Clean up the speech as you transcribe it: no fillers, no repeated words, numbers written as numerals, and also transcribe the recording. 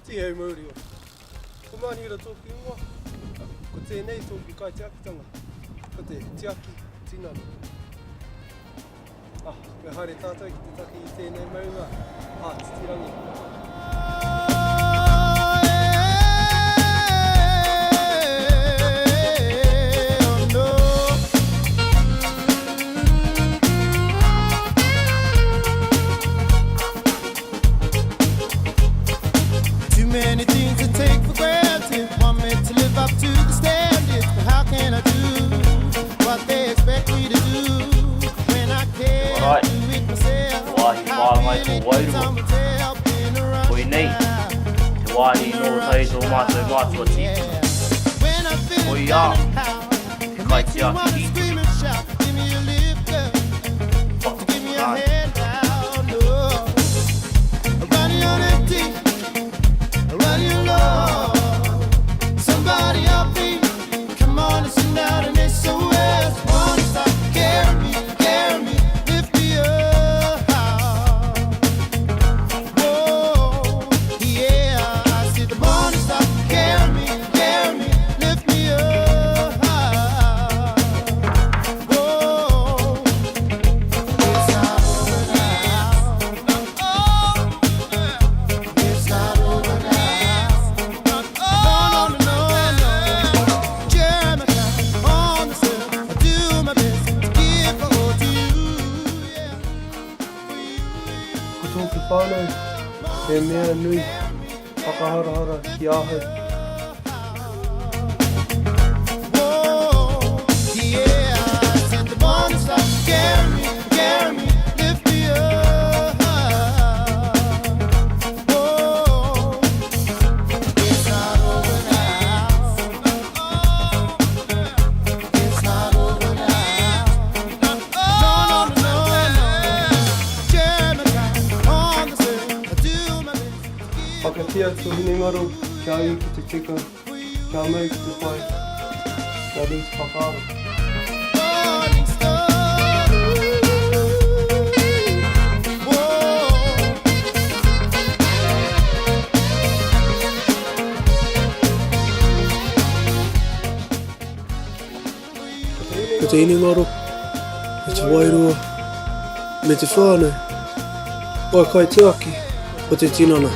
Tia Murio. Come on here to talk in what? Could say nay to be quite Jackson. But the Jackie, Tina. Ah, we had it out like the Taki say name Marina. Ah, it's Tirani. Many things to take for granted. Want me to live up to the standards, but how can I do what they expect me to do when I can't do it myself? How can it get someone to help in around? We need to why he knows how to master what he When I feel we it are down and out, it makes me wanna scream and shout. Give me a lift, girl. Give me a hand down, no. Running on empty. Running low, somebody help me. Come on and sing out an SOS. Wanna stop, carry me, lift me up. Whoa, yeah, I see the morning stop, carry me, lift me up. Whoa, it's not over now. Oh, it's not over now. Kutoki whānau, he mea nui, whakaharahara ki aho. Whoa, yeah, I said the morning stop, carry me, lift me up. Whoa, it's not over now. It's not over now. No. German on the set, I do my best. Whakatia tu hini ngaro, kia iu ki te tika, kia mau ki te whai, kia rū te whakaaro. Morning star. Whoa. Ko te ini ngaro, me te wairua, me te whānau, wai kai te aki, o te tinana.